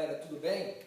galera, tudo bem?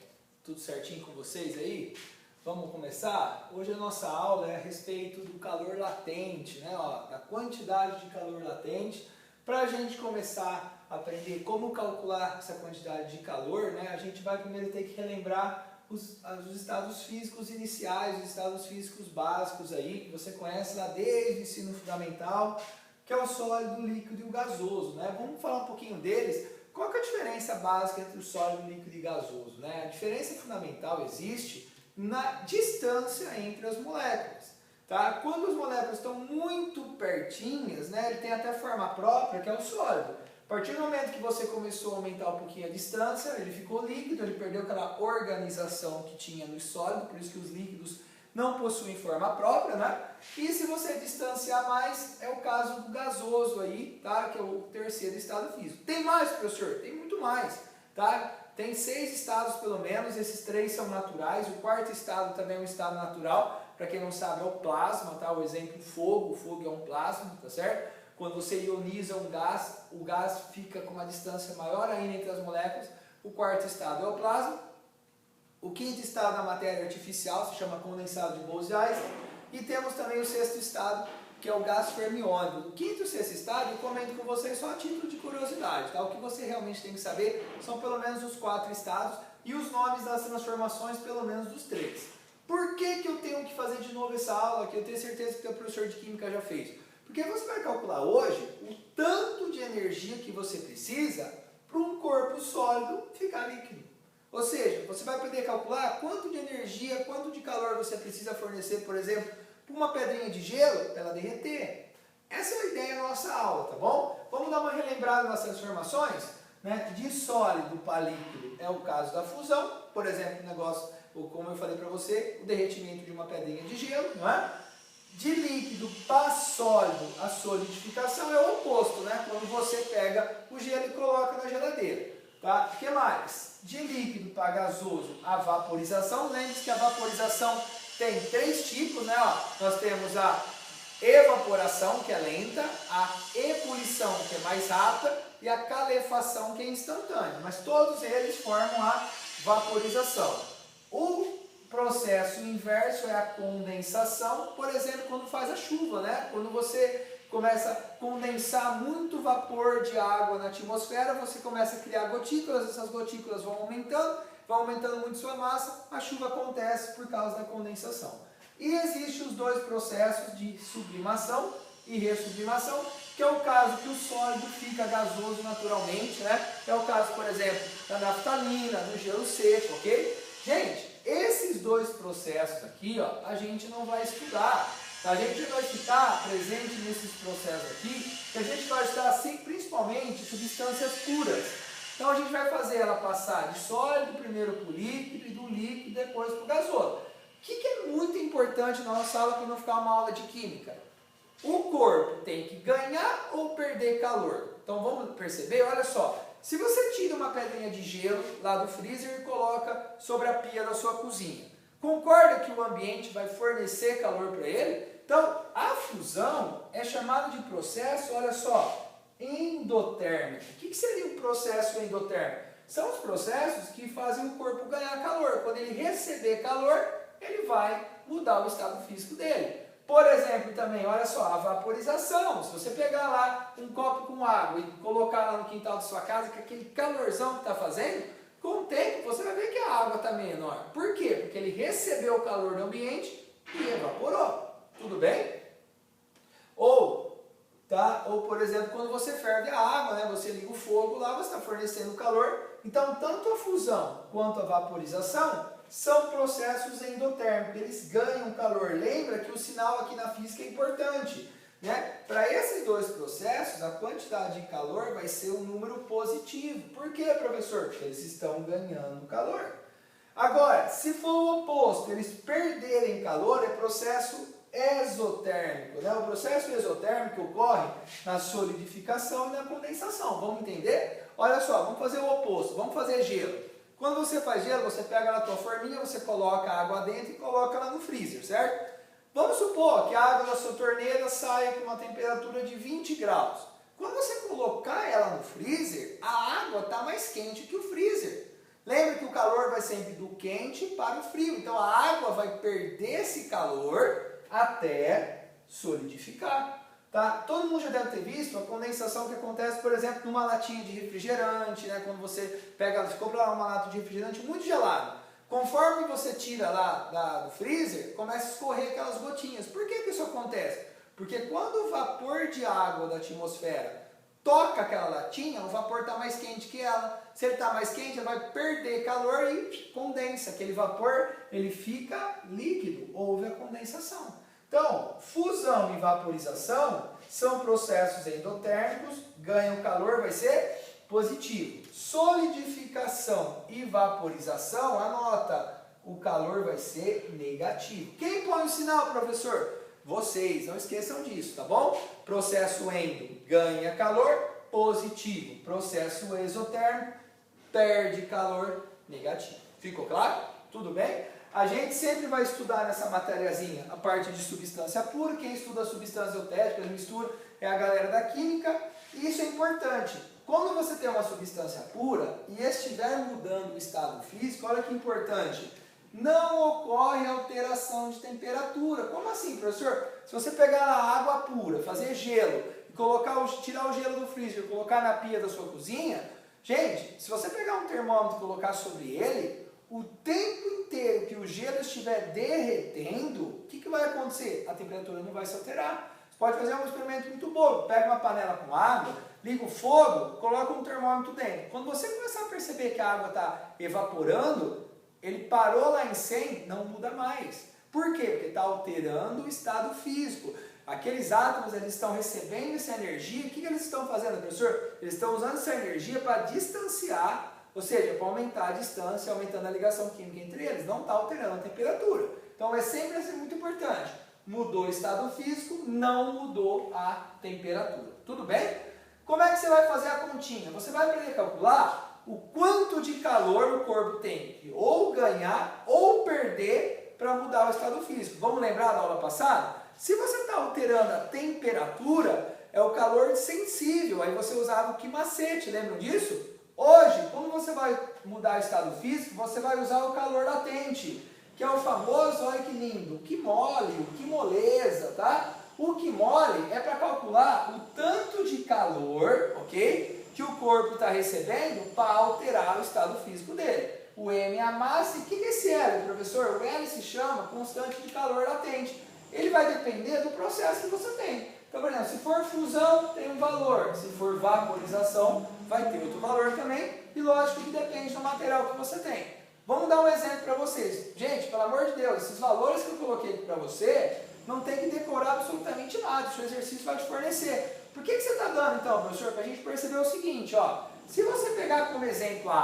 Tudo certinho com vocês aí? Vamos começar? Hoje a nossa aula é a respeito do calor latente, né? Da quantidade de calor latente. Para a gente começar a aprender como calcular essa quantidade de calor, né? A gente vai primeiro ter que relembrar os estados físicos iniciais, os estados físicos básicos aí, que você conhece lá desde o ensino fundamental, que é o sólido, o líquido e o gasoso, né? Vamos falar um pouquinho deles. Qual que é a diferença básica entre o sólido, líquido e gasoso, né? A diferença fundamental existe na distância entre as moléculas, tá? Quando as moléculas estão muito pertinhas, né, ele tem até forma própria, que é o sólido. A partir do momento que você começou a aumentar um pouquinho a distância, ele ficou líquido, ele perdeu aquela organização que tinha no sólido, por isso que os líquidos não possuem forma própria, né? E se você distanciar mais, é o caso do gasoso aí, tá? Que é o terceiro estado físico. Tem mais, professor? Tem muito mais, tá? Tem 6 estados pelo menos, esses 3 são naturais, o quarto estado também é um estado natural, para quem não sabe é o plasma, tá? O exemplo fogo, o fogo é um plasma, tá certo? Quando você ioniza um gás, o gás fica com uma distância maior ainda entre as moléculas, o quarto estado é o plasma. O quinto estado da matéria artificial se chama condensado de Bose-Einstein. E temos também o sexto estado, que é o gás fermiônico. O quinto e o sexto estado eu comento com vocês só a título de curiosidade. Tá? O que você realmente tem que saber são pelo menos os 4 estados e os nomes das transformações pelo menos dos 3. Por que eu tenho que fazer de novo essa aula, que eu tenho certeza que o professor de Química já fez? Porque você vai calcular hoje o tanto de energia que você precisa para um corpo sólido ficar líquido. Ou seja, você vai poder calcular quanto de energia, quanto de calor você precisa fornecer, por exemplo, para uma pedrinha de gelo para ela derreter. Essa é a ideia da nossa aula, tá bom? Vamos dar uma relembrada nas transformações, né? De sólido para líquido é o caso da fusão, por exemplo, o negócio, como eu falei para você, o derretimento de uma pedrinha de gelo, não é? De líquido para sólido, a solidificação é o oposto, né? Quando você pega o gelo e coloca na geladeira. Tá? O que mais? De líquido para gasoso, a vaporização. Lembre-se que a vaporização tem 3 tipos, né? Nós temos a evaporação, que é lenta, a ebulição, que é mais rápida, e a calefação, que é instantânea. Mas todos eles formam a vaporização. O processo inverso é a condensação, por exemplo, quando faz a chuva, né? Quando você começa a condensar muito vapor de água na atmosfera, você começa a criar gotículas, essas gotículas vão aumentando muito sua massa, a chuva acontece por causa da condensação. E existem os 2 processos de sublimação e ressublimação, que é o caso que o sólido fica gasoso naturalmente, né? É o caso, por exemplo, da naftalina, do gelo seco, ok? Gente, esses 2 processos aqui, ó, a gente não vai estudar. A gente vai ficar presente nesses processos aqui, que a gente vai estudar assim, principalmente substâncias puras. Então a gente vai fazer ela passar de sólido primeiro para o líquido e do líquido depois para o gasoso. O que é muito importante na nossa aula para não ficar uma aula de química? O corpo tem que ganhar ou perder calor. Então vamos perceber, olha só. Se você tira uma pedrinha de gelo lá do freezer e coloca sobre a pia da sua cozinha, concorda que o ambiente vai fornecer calor para ele? Então, a fusão é chamada de processo, olha só, endotérmico. O que seria um processo endotérmico? São os processos que fazem o corpo ganhar calor. Quando ele receber calor, ele vai mudar o estado físico dele. Por exemplo, também, olha só, a vaporização. Se você pegar lá um copo com água e colocar lá no quintal da sua casa, com aquele calorzão que está fazendo, com o tempo você vai ver que a água está menor. Por quê? Porque ele recebeu o calor do ambiente e evaporou. Tudo bem? Ou, por exemplo, quando você ferve a água, né, você liga o fogo lá, você está fornecendo calor. Então, tanto a fusão quanto a vaporização são processos endotérmicos, eles ganham calor. Lembra que o sinal aqui na física é importante, né? Para esses 2 processos, a quantidade de calor vai ser um número positivo. Por quê, professor? Porque eles estão ganhando calor. Agora, se for o oposto, eles perderem calor, é processo exotérmico, né? O processo exotérmico ocorre na solidificação e na condensação. Vamos entender? Olha só, vamos fazer o oposto, vamos fazer gelo. Quando você faz gelo, você pega na tua forminha, você coloca a água dentro e coloca ela no freezer, certo? Vamos supor que a água da sua torneira saia com uma temperatura de 20 graus. Quando você colocar ela no freezer, a água está mais quente que o freezer. Lembra que o calor vai sempre do quente para o frio. Então a água vai perder esse calor até solidificar. Tá? Todo mundo já deve ter visto a condensação que acontece, por exemplo, numa latinha de refrigerante, né? Quando você compra uma lata de refrigerante muito gelada. Conforme você tira lá do freezer, começa a escorrer aquelas gotinhas. Por que isso acontece? Porque quando o vapor de água da atmosfera toca aquela latinha, o vapor está mais quente que ela. Se ele está mais quente, ele vai perder calor e condensa. Aquele vapor ele fica líquido, houve a condensação. Então, fusão e vaporização são processos endotérmicos, ganham calor, vai ser positivo. Solidificação e vaporização, anota, o calor vai ser negativo. Quem põe o sinal, professor? Vocês, não esqueçam disso, tá bom? Processo endo ganha calor, positivo. Processo exotérmico perde calor, negativo. Ficou claro? Tudo bem? A gente sempre vai estudar nessa matériazinha a parte de substância pura. Quem estuda substância eutética, mistura, é a galera da química. E isso é importante. Quando você tem uma substância pura e estiver mudando o estado físico, olha que importante. Não ocorre alteração de temperatura. Como assim, professor? Se você pegar a água pura, fazer gelo, e tirar o gelo do freezer e colocar na pia da sua cozinha, gente, se você pegar um termômetro e colocar sobre ele, o tempo inteiro que o gelo estiver derretendo, o que vai acontecer? A temperatura não vai se alterar. Você pode fazer um experimento muito bobo. Pega uma panela com água, liga o fogo, coloca um termômetro dentro. Quando você começar a perceber que a água está evaporando, ele parou lá em 100, não muda mais. Por quê? Porque está alterando o estado físico. Aqueles átomos eles estão recebendo essa energia. O que eles estão fazendo, professor? Eles estão usando essa energia para distanciar, ou seja, para aumentar a distância, aumentando a ligação química entre eles. Não está alterando a temperatura. Então é sempre assim, muito importante. Mudou o estado físico, não mudou a temperatura. Tudo bem? Como é que você vai fazer a continha? Você vai aprender a calcular o quanto de calor o corpo tem que ou ganhar ou perder para mudar o estado físico. Vamos lembrar da aula passada? Se você está alterando a temperatura, é o calor sensível. Aí você usava o quimacete, lembram disso? Hoje, como você vai mudar o estado físico, você vai usar o calor latente, que é o famoso, olha que lindo, o que mole, o que moleza, tá? O que mole é para calcular o tanto de calor, ok? Que o corpo está recebendo para alterar o estado físico dele. O M é a massa, e o que é esse L, professor? O L se chama constante de calor latente. Ele vai depender do processo que você tem. Então, por exemplo, se for fusão, tem um valor. Se for vaporização, vai ter outro valor também. E lógico que depende do material que você tem. Vamos dar um exemplo para vocês. Gente, pelo amor de Deus, esses valores que eu coloquei aqui para você, não tem que decorar absolutamente nada. O seu exercício vai te fornecer. Por que você está dando, então, professor? Para a gente perceber o seguinte, ó. Se você pegar como exemplo a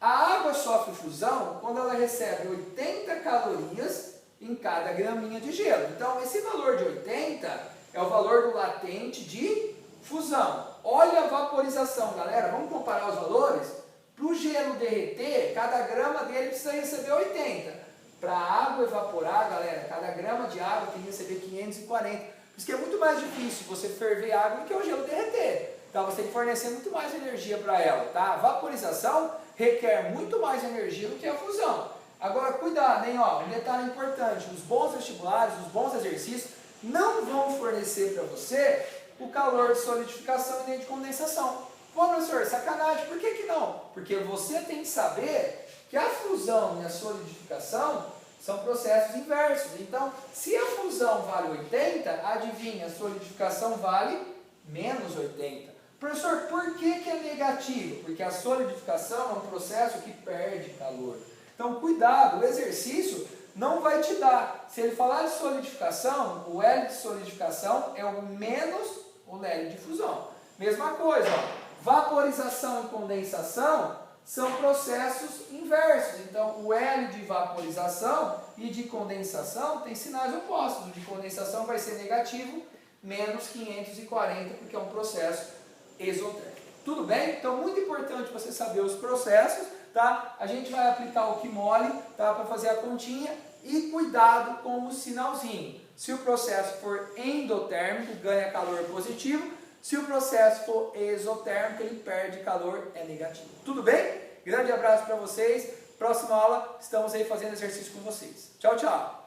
água sofre fusão quando ela recebe 80 calorias em cada graminha de gelo. Então, esse valor de 80 é o valor do latente de fusão. Olha a vaporização, galera. Vamos comparar os valores? Para o gelo derreter, cada grama dele precisa receber 80. Para a água evaporar, galera, cada grama de água tem que receber 540. Por isso que é muito mais difícil você ferver água do que o gelo derreter. Então você tem que fornecer muito mais energia para ela, tá? A vaporização requer muito mais energia do que a fusão. Agora, cuidado, hein? Ó, um detalhe importante, os bons vestibulares, os bons exercícios não vão fornecer para você o calor de solidificação e nem de condensação. Pô, professor, sacanagem, por que não? Porque você tem que saber que a fusão e a solidificação são processos inversos. Então, se a fusão vale 80, adivinha, a solidificação vale menos 80. Professor, por que é negativo? Porque a solidificação é um processo que perde calor. Então, cuidado, o exercício não vai te dar. Se ele falar de solidificação, o L de solidificação é o menos o L de fusão. Mesma coisa, ó, vaporização e condensação são processos inversos. Então, o L de vaporização e de condensação tem sinais opostos. O de condensação vai ser negativo, menos 540, porque é um processo exotérmico. Tudo bem? Então, muito importante você saber os processos, tá? A gente vai aplicar o que mole, tá? Para fazer a continha e cuidado com o sinalzinho. Se o processo for endotérmico, ganha calor positivo. Se o processo for exotérmico, ele perde calor, é negativo. Tudo bem? Grande abraço para vocês. Próxima aula, estamos aí fazendo exercício com vocês. Tchau, tchau!